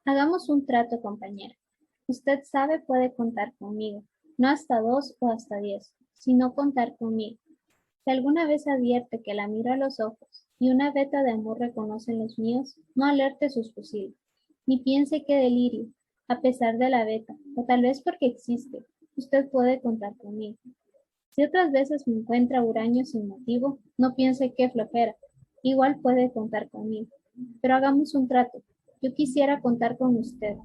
Hagamos un trato, compañera. Usted sabe puede contar conmigo, no hasta 2 o hasta 10, sino contar conmigo. Si alguna vez advierte que la miro a los ojos y una veta de amor reconoce en los míos, no alerte sus fusiles, ni piense que delirio, a pesar de la veta, o tal vez porque existe, usted puede contar conmigo. Si otras veces me encuentra huraño sin motivo, no piense que flojera, igual puede contar conmigo. Pero hagamos un trato. Yo quisiera contar con usted.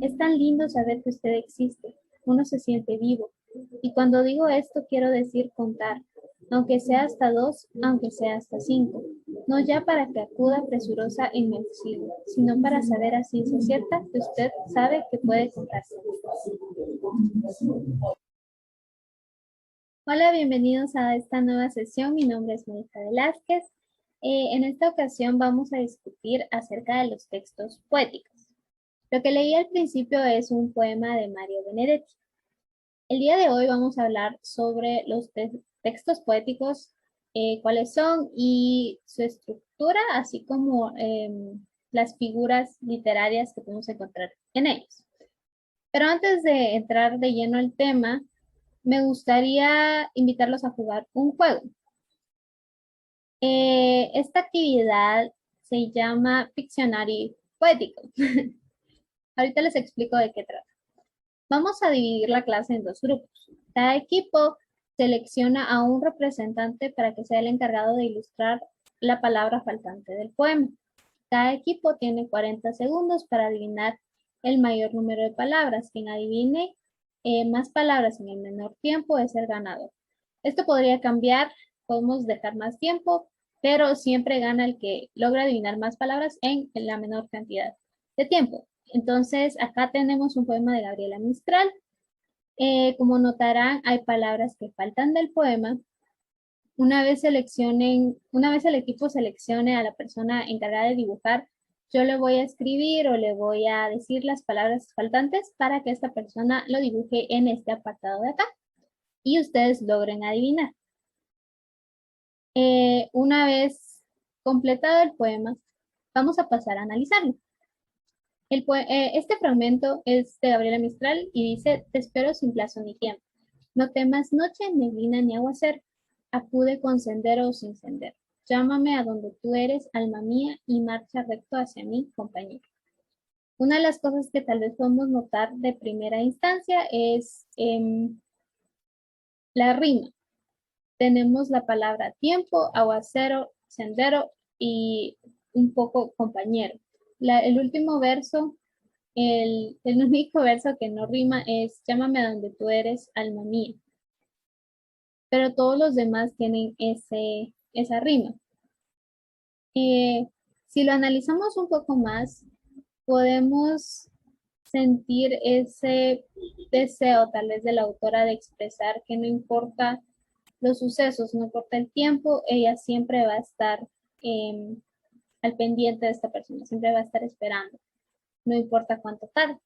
Es tan lindo saber que usted existe. Uno se siente vivo. Y cuando digo esto, quiero decir contar, aunque sea hasta 2, aunque sea hasta 5. No ya para que acuda presurosa en mi auxilio, sino para saber a ciencia cierta que usted sabe que puede contar conmigo. Hola, bienvenidos a esta nueva sesión. Mi nombre es Mónica Velázquez. En esta ocasión vamos a discutir acerca de los textos poéticos. Lo que leí al principio es un poema de Mario Benedetti. El día de hoy vamos a hablar sobre los textos poéticos, cuáles son y su estructura, así como las figuras literarias que podemos encontrar en ellos. Pero antes de entrar de lleno al tema, me gustaría invitarlos a jugar un juego. Esta actividad se llama Piccionario Poético. Ahorita les explico de qué trata. Vamos a dividir la clase en 2 grupos. Cada equipo selecciona a un representante para que sea el encargado de ilustrar la palabra faltante del poema. Cada equipo tiene 40 segundos para adivinar el mayor número de palabras. Quien adivine más palabras en el menor tiempo es el ganador. Esto podría cambiar, podemos dejar más tiempo, pero siempre gana el que logra adivinar más palabras en la menor cantidad de tiempo. Entonces, acá tenemos un poema de Gabriela Mistral. Como notarán, hay palabras que faltan del poema. Una vez el equipo seleccione a la persona encargada de dibujar, yo le voy a escribir o le voy a decir las palabras faltantes para que esta persona lo dibuje en este apartado de acá y ustedes logren adivinar. Una vez completado el poema, vamos a pasar a analizarlo. Este fragmento es de Gabriela Mistral y dice: te espero sin plazo ni tiempo. No temas noche, neblina ni aguacero. Acude con sendero o sin sendero. Llámame a donde tú eres, alma mía, y marcha recto hacia mí, compañero. Una de las cosas que tal vez podemos notar de primera instancia es la rima. Tenemos la palabra tiempo, aguacero, sendero y un poco compañero. El último verso, el único verso que no rima es llámame a donde tú eres, alma mía. Pero todos los demás tienen esa rima. Si lo analizamos un poco más, podemos sentir ese deseo tal vez de la autora de expresar que no importa los sucesos, no importa el tiempo, ella siempre va a estar al pendiente de esta persona, siempre va a estar esperando, no importa cuánto tarde.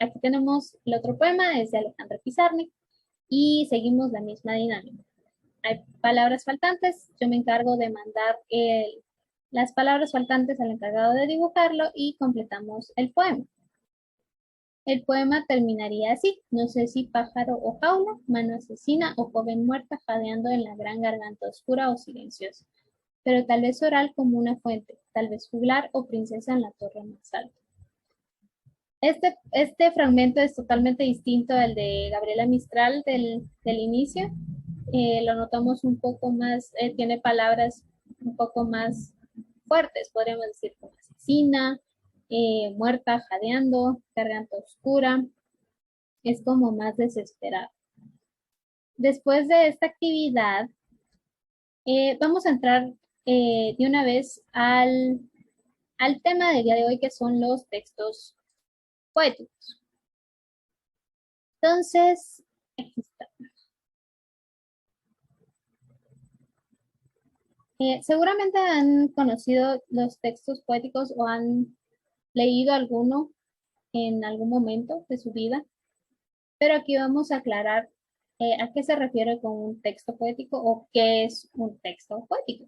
Aquí tenemos el otro poema, es de Alejandra Pizarnik, y seguimos la misma dinámica. Hay palabras faltantes, yo me encargo de mandar las palabras faltantes al encargado de dibujarlo y completamos el poema. El poema terminaría así: no sé si pájaro o jaula, mano asesina o joven muerta jadeando en la gran garganta oscura o silenciosa, pero tal vez oral como una fuente, tal vez juglar o princesa en la torre más alta. Este fragmento es totalmente distinto al de Gabriela Mistral del inicio. Lo notamos un poco más, tiene palabras un poco más fuertes, podríamos decir, como asesina, muerta, jadeando, garganta oscura, es como más desesperado. Después de esta actividad, vamos a entrar de una vez al tema del día de hoy, que son los textos poéticos. Entonces, aquí está. Seguramente han conocido los textos poéticos o han leído alguno en algún momento de su vida, pero aquí vamos a aclarar a qué se refiere con un texto poético o qué es un texto poético.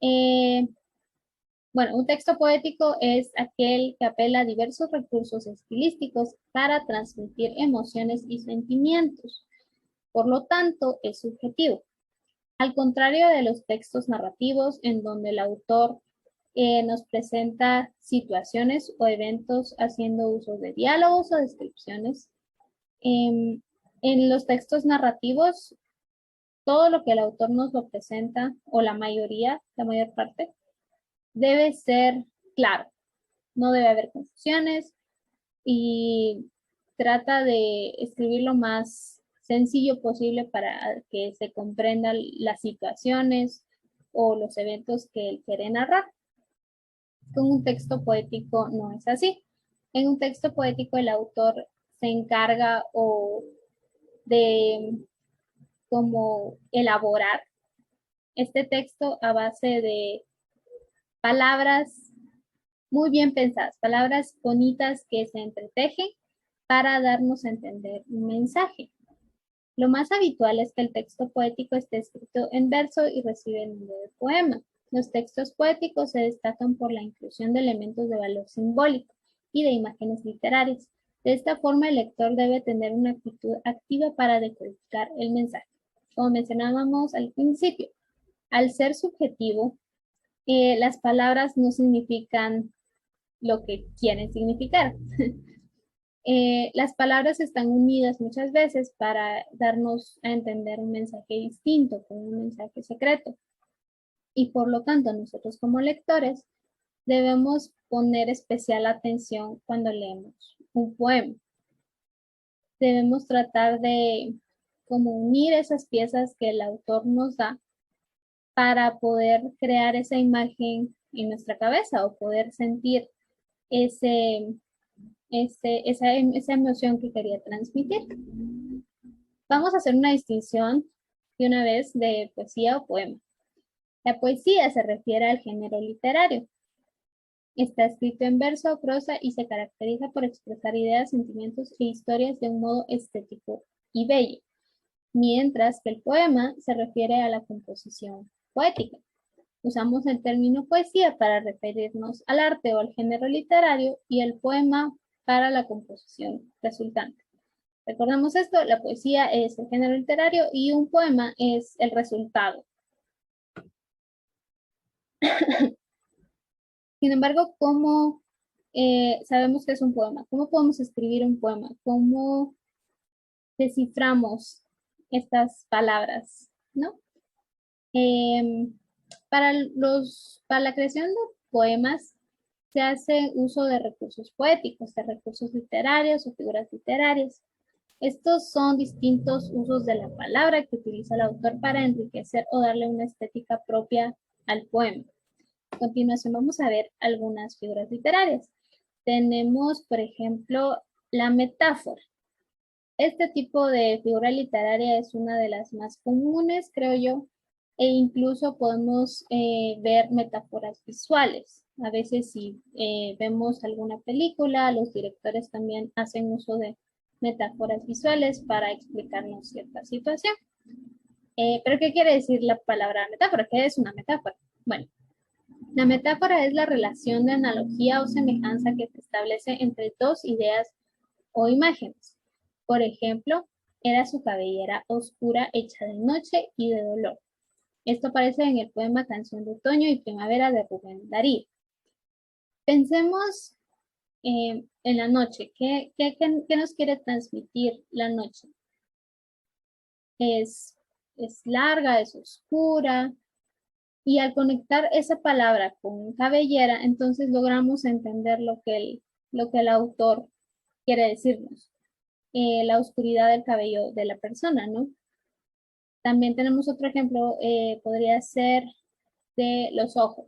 Eh, bueno, un texto poético es aquel que apela a diversos recursos estilísticos para transmitir emociones y sentimientos. Por lo tanto, es subjetivo. Al contrario de los textos narrativos, en donde el autor nos presenta situaciones o eventos haciendo uso de diálogos o descripciones, en los textos narrativos, todo lo que el autor nos lo presenta, o la mayoría, la mayor parte, debe ser claro. No debe haber confusiones y trata de escribir lo más sencillo posible para que se comprendan las situaciones o los eventos que él quiere narrar. Con un texto poético no es así. En un texto poético el autor se encarga o de como elaborar este texto a base de palabras muy bien pensadas, palabras bonitas que se entretejen para darnos a entender un mensaje. Lo más habitual es que el texto poético esté escrito en verso y recibe el nombre de poema. Los textos poéticos se destacan por la inclusión de elementos de valor simbólico y de imágenes literarias. De esta forma, el lector debe tener una actitud activa para decodificar el mensaje. Como mencionábamos al principio, al ser subjetivo, las palabras no significan lo que quieren significar. Las palabras están unidas muchas veces para darnos a entender un mensaje distinto, como un mensaje secreto. Y por lo tanto, nosotros como lectores debemos poner especial atención cuando leemos un poema. Debemos tratar de como unir esas piezas que el autor nos da para poder crear esa imagen en nuestra cabeza o poder sentir ese, esa emoción que quería transmitir. Vamos a hacer una distinción de una vez de poesía o poema. La poesía se refiere al género literario. Está escrito en verso o prosa y se caracteriza por expresar ideas, sentimientos e historias de un modo estético y bello, mientras que el poema se refiere a la composición poética. Usamos el término poesía para referirnos al arte o al género literario y el poema para la composición resultante. Recordamos esto, la poesía es el género literario y un poema es el resultado. Sin embargo, ¿cómo sabemos que es un poema? ¿Cómo podemos escribir un poema? ¿Cómo desciframos estas palabras? ¿No? Eh, para la creación de poemas se hace uso de recursos poéticos, de recursos literarios o figuras literarias. Estos son distintos usos de la palabra que utiliza el autor para enriquecer o darle una estética propia al poema. A continuación vamos a ver algunas figuras literarias. Tenemos, por ejemplo, la metáfora. Este tipo de figura literaria es una de las más comunes, creo yo, e incluso podemos ver metáforas visuales. A veces si vemos alguna película, los directores también hacen uso de metáforas visuales para explicarnos cierta situación. ¿Pero qué quiere decir la palabra metáfora? ¿Qué es una metáfora? Bueno, la metáfora es la relación de analogía o semejanza que se establece entre dos ideas o imágenes. Por ejemplo, era su cabellera oscura hecha de noche y de dolor. Esto aparece en el poema Canción de Otoño y Primavera de Rubén Darío. Pensemos en la noche. ¿Qué nos quiere transmitir la noche? Es, es larga, es oscura, y al conectar esa palabra con cabellera, entonces logramos entender lo que el autor quiere decirnos. La oscuridad del cabello de la persona, ¿no? También tenemos otro ejemplo, podría ser de los ojos.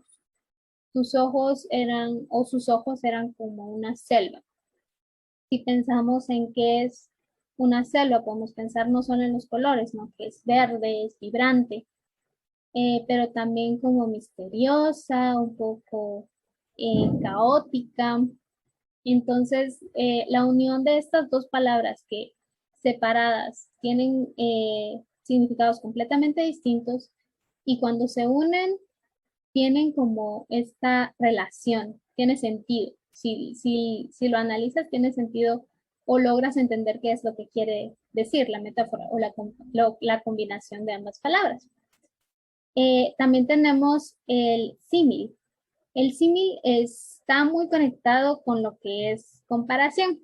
Sus ojos eran, o sus ojos eran como una selva. Si pensamos en qué es una selva, podemos pensar no solo en los colores, ¿no? Que es verde, es vibrante. pero también como misteriosa, un poco caótica. Entonces, la unión de estas dos palabras que separadas tienen significados completamente distintos y cuando se unen tienen como esta relación, tiene sentido. Si lo analizas, tiene sentido o logras entender qué es lo que quiere decir la metáfora o la combinación de ambas palabras. También tenemos el símil. El símil está muy conectado con lo que es comparación.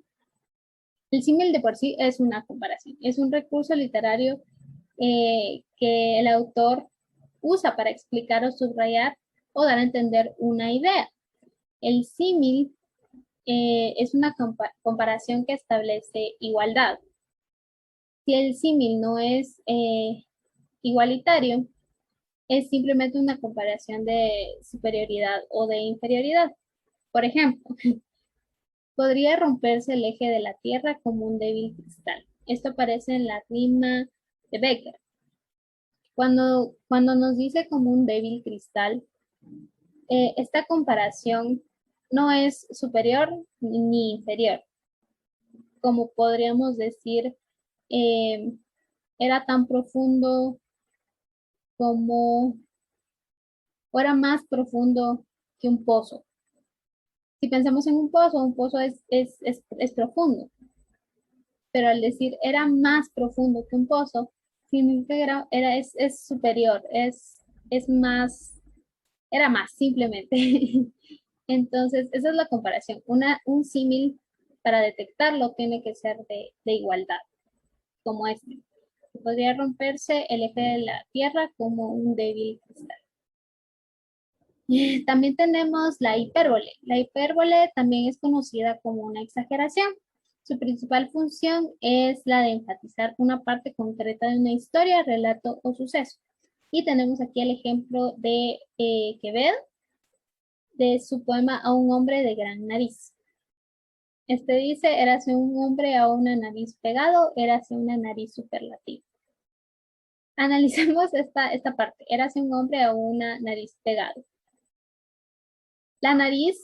El símil de por sí es una comparación, es un recurso literario que el autor usa para explicar o subrayar o dar a entender una idea. El símil es una comparación que establece igualdad. Si el símil no es igualitario, es simplemente una comparación de superioridad o de inferioridad. Por ejemplo, podría romperse el eje de la Tierra como un débil cristal. Esto aparece en la rima de Becker. Cuando nos dice como un débil cristal, esta comparación no es superior ni inferior. Como podríamos decir, era tan profundo como, o era más profundo que un pozo. Si pensamos en un pozo es profundo, pero al decir era más profundo que un pozo, significa que es superior, es más, era más simplemente. Entonces, esa es la comparación. Un símil para detectarlo tiene que ser de igualdad, como este. Podría romperse el eje de la Tierra como un débil cristal. También tenemos la hipérbole. La hipérbole también es conocida como una exageración. Su principal función es la de enfatizar una parte concreta de una historia, relato o suceso. Y tenemos aquí el ejemplo de Quevedo, de su poema A un hombre de gran nariz. Este dice, érase un hombre a una nariz pegado, érase una nariz superlativa. Analicemos esta parte, érase un hombre a una nariz pegado. La nariz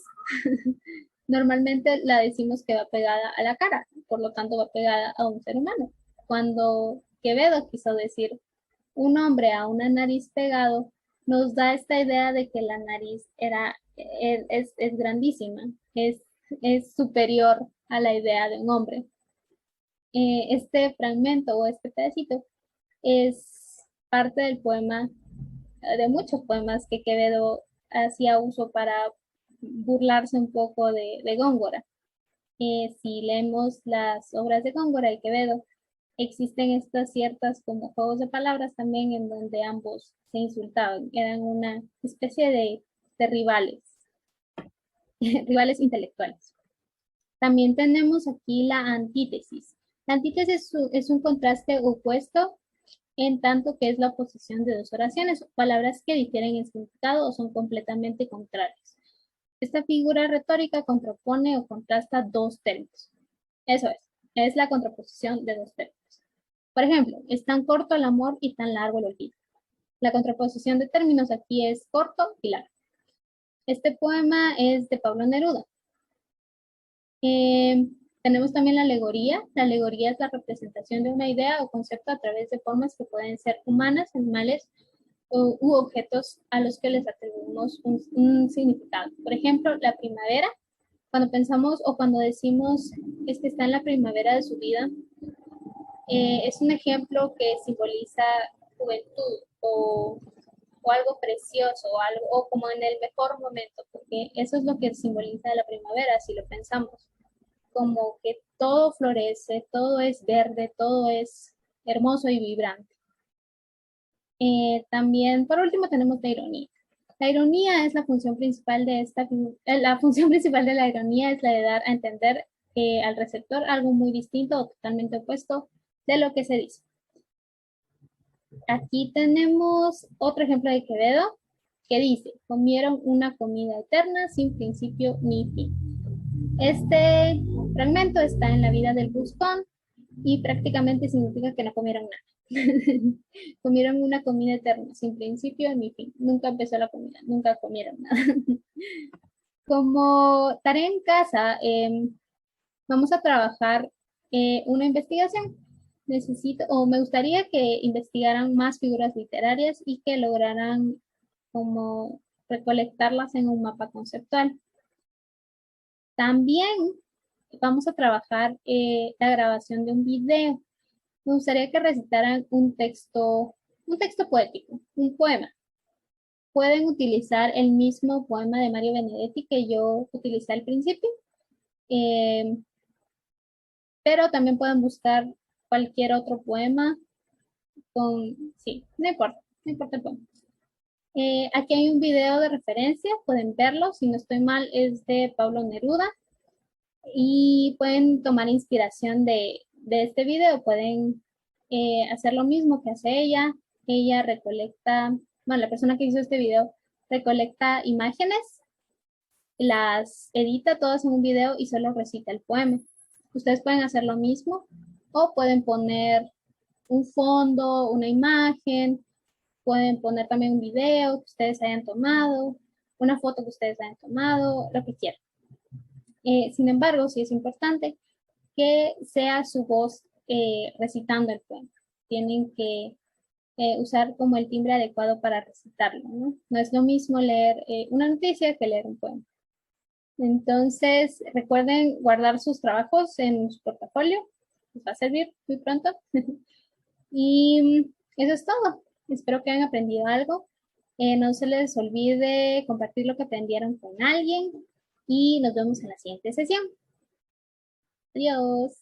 normalmente la decimos que va pegada a la cara, por lo tanto va pegada a un ser humano. Cuando Quevedo quiso decir un hombre a una nariz pegado, nos da esta idea de que la nariz es grandísima, es superior a la idea de un hombre. Este fragmento o este pedacito es parte del poema, de muchos poemas que Quevedo hacía uso para burlarse un poco de Góngora. Si leemos las obras de Góngora y Quevedo, existen estas ciertas como juegos de palabras también en donde ambos se insultaban, eran una especie de rivales, rivales intelectuales. También tenemos aquí la antítesis. La antítesis es un contraste opuesto en tanto que es la oposición de dos oraciones, palabras que difieren en significado o son completamente contrarias. Esta figura retórica contrapone o contrasta dos términos. Eso es la contraposición de dos términos. Por ejemplo, es tan corto el amor y tan largo el olvido. La contraposición de términos aquí es corto y largo. Este poema es de Pablo Neruda. Tenemos también la alegoría. La alegoría es la representación de una idea o concepto a través de formas que pueden ser humanas, animales u objetos a los que les atribuimos un significado. Por ejemplo, la primavera. Cuando pensamos o cuando decimos que está en la primavera de su vida, es un ejemplo que simboliza juventud o algo precioso o como en el mejor momento, porque eso es lo que simboliza la primavera, si lo pensamos, como que todo florece, todo es verde, todo es hermoso y vibrante. También, por último, tenemos la ironía. La ironía es la función principal de la función principal de la ironía es la de dar a entender al receptor algo muy distinto o totalmente opuesto de lo que se dice. Aquí tenemos otro ejemplo de Quevedo que dice, comieron una comida eterna sin principio ni fin. Este fragmento está en la vida del Buscón y prácticamente significa que no comieron nada. Comieron una comida eterna, sin principio ni fin. Nunca empezó la comida, nunca comieron nada. Como tarea en casa, vamos a trabajar una investigación. Necesito, o me gustaría que investigaran más figuras literarias y que lograran como recolectarlas en un mapa conceptual. También vamos a trabajar la grabación de un video. Me gustaría que recitaran un texto poético, un poema. Pueden utilizar el mismo poema de Mario Benedetti que yo utilicé al principio, eh, pero también pueden buscar cualquier otro poema con, sí, no importa el poema. Aquí hay un video de referencia, pueden verlo, si no estoy mal, es de Pablo Neruda y pueden tomar inspiración de este video, pueden hacer lo mismo que hace ella. Ella recolecta, bueno, la persona que hizo este video recolecta imágenes, las edita todas en un video y solo recita el poema. Ustedes pueden hacer lo mismo o pueden poner un fondo, una imagen, pueden poner también un video que ustedes hayan tomado, una foto que ustedes hayan tomado, lo que quieran. Sin embargo, sí es importante que sea su voz recitando el poema. Tienen que usar como el timbre adecuado para recitarlo, ¿no? No es lo mismo leer una noticia que leer un poema. Entonces, recuerden guardar sus trabajos en su portafolio, les va a servir muy pronto. Y eso es todo. Espero que hayan aprendido algo. No se les olvide compartir lo que aprendieron con alguien y nos vemos en la siguiente sesión. Adiós.